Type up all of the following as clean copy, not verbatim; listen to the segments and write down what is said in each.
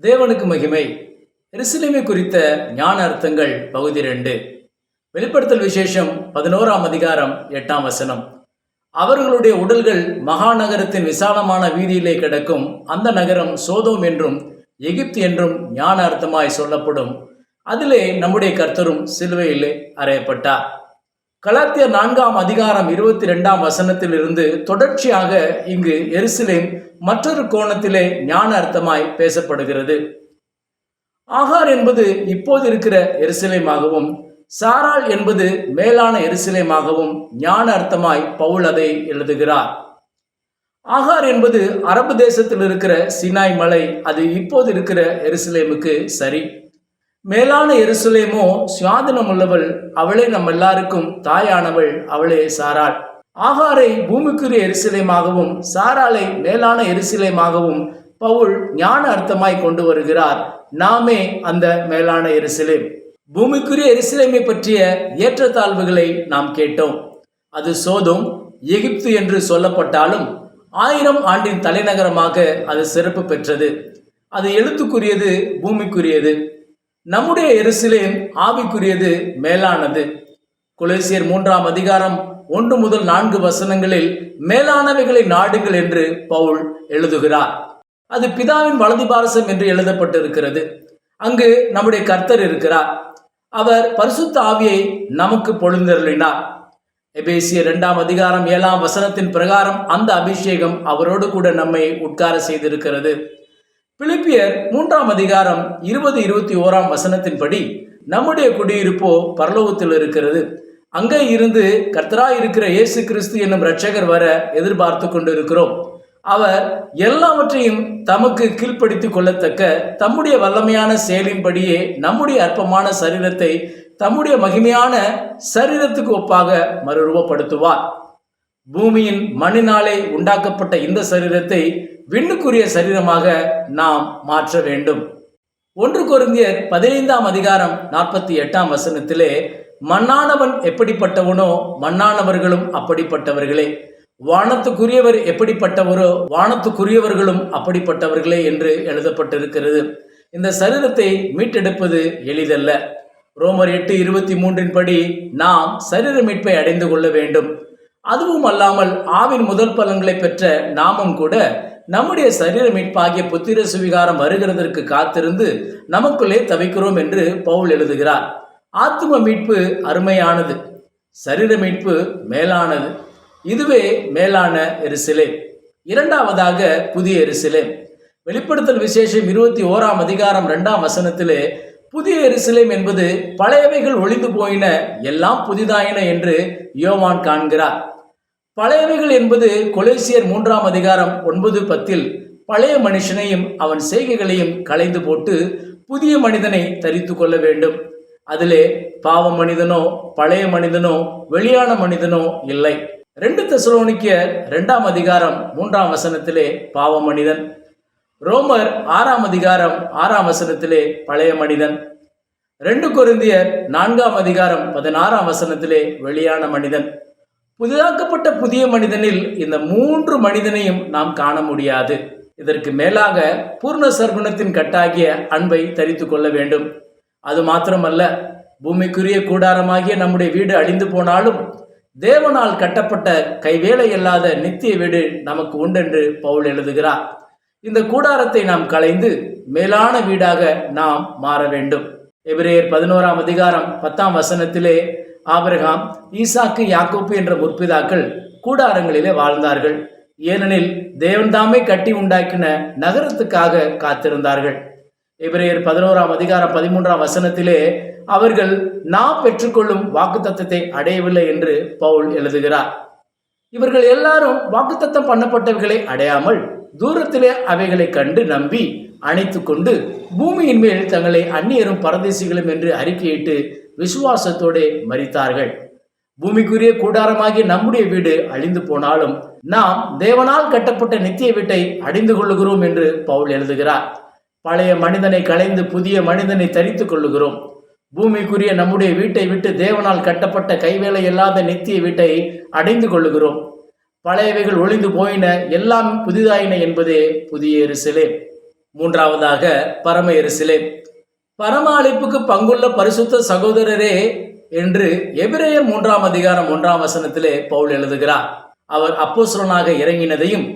தேவனுக்கு மகிமை. எருசலேமை குறித்த ஞான அர்த்தங்கள் பகுதி 2. வெளிப்படுத்தல் விசேஷம் 11ஆம் அதிகாரம் 8ஆம் வசனம். அவர்களுடைய உடல்கள் மகாநகரத்தின் விசாலமான வீதியிலே கிடக்கும். அந்த நகரம் சோதோம் என்றும் எகிப்து என்றும் ஞான அர்த்தமாய் சொல்லப்படும். அதிலே நம்முடைய கர்த்தரும் சிலுவையிலே அறையப்பட்டார். கலாத்தியர் 4ஆம் அதிகாரம் 22ஆம் வசனத்தில் இருந்து தொடர்ச்சியாக இங்கு எருசலேம் மற்றொரு கோணத்திலே ஞான அர்த்தமாய் பேசப்படுகிறது. ஆகார் என்பது இப்போது இருக்கிற எருசலேமாகவும், சாராள் என்பது மேலான எருசலேமாகவும் ஞான அர்த்தமாய் பவுல் அதை எழுதுகிறார். ஆகார் என்பது அரபு தேசத்தில் இருக்கிற சினாய் மலை, அது இப்போது இருக்கிற எருசலேமுக்கு சரி. மேலான எருசலேமோ சுயாதீனம் உள்ளவள், அவளே நம் எல்லாருக்கும் தாயானவள், அவளே சாராள். ஆகாரை பூமிக்குரிய எருசலேமாகவும் சாராளை மேலான எருசலேமாகவும் பவுல் ஞான அர்த்தமாய் கொண்டு வருகிறார். நாமே அந்த மேலான எருசலேம். பூமிக்குரிய எருசலேமை பற்றிய ஏற்றத்தாழ்வுகளை நாம் கேட்டோம். அது சோதோம், எகிப்து என்று சொல்லப்பட்டாலும் 1000 ஆண்டின் தலைநகரமாக அது சிறப்பு பெற்றது. அது எழுத்துக்குரியது, பூமிக்குரியது. நம்முடைய எருசலேம் ஆவிக்குரியது, மேலானது. கொலோசியர் 3ஆம் அதிகாரம் 1 முதல் 4 வசனங்களில் மேலானவைகளை நாடுங்கள் என்று பவுல் எழுதுகிறார். அது பிதாவின் வலது பாரசம் என்று எழுதப்பட்டிருக்கிறது. அங்கு நம்முடைய கர்த்தர் இருக்கிறார். அவர் பரிசுத்த ஆவியை நமக்கு பொழிந்தருளினார். எபேசியர் 2ஆம் அதிகாரம் 7ஆம் வசனத்தின் பிரகாரம் அந்த அபிஷேகம் அவரோடு கூட நம்மை உட்கார செய்திருக்கிறது. பிலிப்பியர் 3ஆம் அதிகாரம் 20-21ஆம் வசனத்தின்படி நம்முடைய குடியிருப்போ பரலோகத்தில் இருக்கிறது. அங்கே இருந்து கர்த்தராய் இருக்கிற இயேசு கிறிஸ்து என்னும் இரட்சகர் வர எதிர்பார்த்து கொண்டிருக்கிறோம். அவர் எல்லாவற்றையும் தமக்கு கீழ்ப்படுத்திக் கொள்ளத்தக்க தம்முடைய வல்லமையான செயலின்படியே நம்முடைய அற்பமான சரீரத்தை தம்முடைய மகிமையான சரீரத்துக்கு ஒப்பாக மறுரூபப்படுத்துவார். பூமியின் மண்ணினாலே உண்டாக்கப்பட்ட இந்த சரீரத்தை விண்ணுக்குரிய சரீரமாக நாம் மாற்ற வேண்டும். 1 கொரிந்தியர் 15ஆம் அதிகாரம் 48ஆம் வசனத்திலே மண்ணானவன் எப்படிப்பட்டவனோ மண்ணானவர்களும் அப்படிப்பட்டவர்களே, வானத்துக்குரியவர் எப்படிப்பட்டவரோ வானத்துக்குரியவர்களும் அப்படிப்பட்டவர்களே என்று எழுதப்பட்டிருக்கிறது. இந்த சரீரத்தை மீட்டெடுப்பது எளிதல்ல. ரோமர் 8:23 படி நாம் சரீர மீட்பை அடைந்து கொள்ள வேண்டும். அதுவும் அல்லாமல் ஆவின் முதல் பலன்களை பெற்ற நாமும் கூட நம்முடைய சரீர மீட்பாகிய புத்திர சுவிகாரம் வருகிறதற்கு காத்திருந்து நமக்குள்ளே தவிக்கிறோம் என்று பவுல் எழுதுகிறார். ஆத்தும மீட்பு அருமையானது, சரீர மீட்பு மேலானது. இதுவே மேலான எருசலேம். 2ஆவதாக புதிய எருசலேம். வெளிப்படுத்தல் விசேஷம் 21ஆம் அதிகாரம் 2ஆம் வசனத்திலே புதிய எருசலேம் என்பது பழையவைகள் ஒளிந்து போயின, எல்லாம் புதிதாயின என்று யோவான் காண்கிறார். பழையவைகள் என்பது கொலோசியர் 3ஆம் அதிகாரம் 9-10 பழைய மனுஷனையும் அவன் செய்கைகளையும் களைந்து போட்டு புதிய மனிதனை தரித்து கொள்ள வேண்டும். அதிலே பாவ மனிதனோ பழைய மனிதனோ வெளியான மனிதனோ இல்லை. 2 தெசலோனிக்கேயர் 2ஆம் அதிகாரம் 3ஆம் வசனத்திலே பாவ மனிதன். ரோமர் 6ஆம் அதிகாரம் 6ஆம் வசனத்திலே பழைய மனிதன். 2 கொரிந்தியர் 4ஆம் அதிகாரம் 16ஆம் வசனத்திலே வெளியான மனிதன். புதிதாக்கப்பட்ட புதிய மனிதனில் இந்த 3 மனிதனையும் நாம் காண முடியாது. இதற்கு மேலாக பூர்ண சர்க்குணத்தின் கட்டாகிய அன்பை தரித்து கொள்ள வேண்டும். அது மாத்திரமல்ல, பூமிக்குரிய கூடாரமாகிய நம்முடைய வீடு அழிந்து போனாலும் தேவனால் கட்டப்பட்ட கைவேலை இல்லாத நித்திய வீடு நமக்கு உண்டென்று பவுல் எழுதுகிறார். இந்த கூடாரத்தை நாம் களைந்து மேலான வீடாக நாம் மாற வேண்டும். எபிரேயர் 11ஆம் அதிகாரம் 10ஆம் வசனத்திலே ஆபிரகாம், ஈசாக்கு, யாக்கோப்பு என்ற முற்பிதாக்கள் கூடாரங்களிலே வாழ்ந்தார்கள். ஏனெனில் தேவன் தாமே கட்டி உண்டாக்கின நகரத்துக்காக காத்திருந்தார்கள். எபிரேயர் 11ஆம் அதிகாரம் 13ஆம் வசனத்திலே அவர்கள் நாம் பெற்றுக்கொள்ளும் வாக்குத்தத்தத்தை அடையவில்லை என்று பவுல் எழுதுகிறார். இவர்கள் எல்லாரும் வாக்குத்தத்தம் பண்ணப்பட்டவைகளை அடையாமல் தூரத்திலே அவைகளை கண்டு நம்பி அணைத்து கொண்டு பூமியின் மேல் தங்களை அந்நியரும் பரதேசிகளும் என்று அறிக்கையிட்டு விசுவாசத்தோடு மரித்தார்கள். பூமிக்குரிய கூடாரமாகிய நம்முடைய வீடு அழிந்து போனாலும் நாம் தேவனால் கட்டப்பட்ட நித்திய வீட்டை அடைந்து கொள்ளுகிறோம் என்று பவுல் எழுதுகிறார். பழைய மனிதனை களைந்து புதிய மனிதனை தரித்து கொள்ளுகிறோம். பூமிக்குரிய நம்முடைய வீட்டை விட்டு தேவனால் கட்டப்பட்ட கைவேலை இல்லாத நித்திய வீட்டை அடைந்து கொள்ளுகிறோம். பழையவைகள் ஒளிந்து போயின, எல்லாம் புதிதாயின என்பதே புதிய எருசலேம். மூன்றாவதாக பரம எருசலேம். பரம அழைப்புக்கு பங்குள்ள பரிசுத்த சகோதரரே என்று எபிரேயர் 3ஆம் அதிகாரம் 1ஆம் வசனத்திலே பவுல் எழுதுகிறார். அவர் அப்போஸ்தலனாக இறங்கினதையும்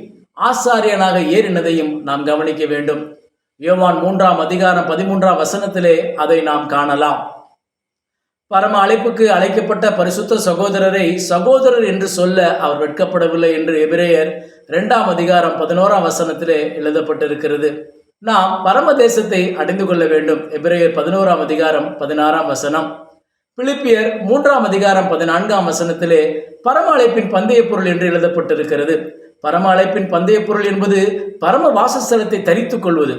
ஆசாரியனாக ஏறினதையும் நாம் கவனிக்க வேண்டும். யோவான் 3ஆம் அதிகாரம் 13ஆம் வசனத்திலே அதை நாம் காணலாம். பரம அழைப்புக்கு அழைக்கப்பட்ட பரிசுத்த சகோதரரை சகோதரர் என்று சொல்ல அவர் வெட்கப்படவில்லை என்று எபிரேயர் 2ஆம் அதிகாரம் 11ஆம் வசனத்திலே எழுதப்பட்டிருக்கிறது. நாம் பரம தேசத்தை அடைந்து கொள்ள வேண்டும். எபிரேயர் 11ஆம் அதிகாரம் 16ஆம் வசனம். பிலிப்பியர் 3ஆம் அதிகாரம் 14ஆம் வசனத்திலே பரம அழைப்பின் பந்தய பொருள் என்று எழுதப்பட்டிருக்கிறது. பரம அழைப்பின் பந்தய பொருள் என்பது பரம வாசஸ்தலத்தை தரித்துக் கொள்வது.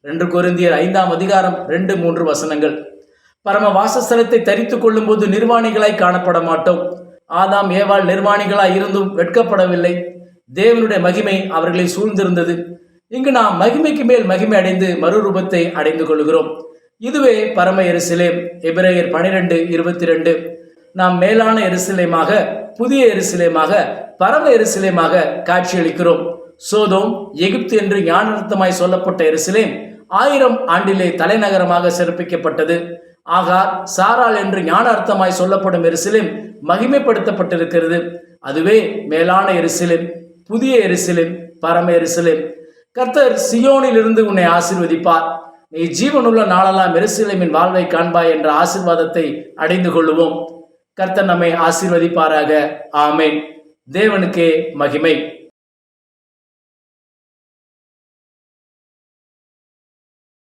2 கொரிந்தியர் 5ஆம் அதிகாரம் 2-3 வசனங்கள். பரம வாசஸ்தலத்தை தரித்துக் கொள்ளும் போது நிர்வாணிகளாய் காணப்பட மாட்டோம். ஆதாம் ஏவாள் நிர்வாணிகளாய் இருந்தும் வெட்கப்படவில்லை. தேவனுடைய மகிமை அவர்களை சூழ்ந்திருந்தது. இங்கு நாம் மகிமைக்கு மேல் மகிமை அடைந்து மறுரூபத்தை அடைந்து கொள்கிறோம். இதுவே பரம எருசலேம். எபிரேயர் 12:22. நாம் மேலான எருசலேமாக, புதிய எருசலேமாக, பரம எருசலேமாக காட்சியளிக்கிறோம். சோதோம், எகிப்து என்று ஞானார்த்தமாய் சொல்லப்பட்ட எருசலேம் 1000 ஆண்டிலே தலைநகரமாக சிறப்பிக்கப்பட்டது. ஆகார், சாராள் என்று ஞானார்த்தமாய் சொல்லப்படும் எருசலேம் மகிமைப்படுத்தப்பட்டிருக்கிறது. அதுவே மேலான எருசலேம், புதிய எருசலேம், பரம எருசலேம். கர்த்தர் சியோனில் இருந்து உன்னை ஆசீர்வதிப்பார். நீ ஜீவனுள்ள நாளெல்லாம் எருசலேமின் வாழ்வை காண்பாய் என்ற ஆசீர்வாதத்தை அடைந்து கொள்ளுவோம். கர்த்தர் நம்மை ஆசீர்வதிப்பாராக. ஆமேன். தேவனுக்கே மகிமை.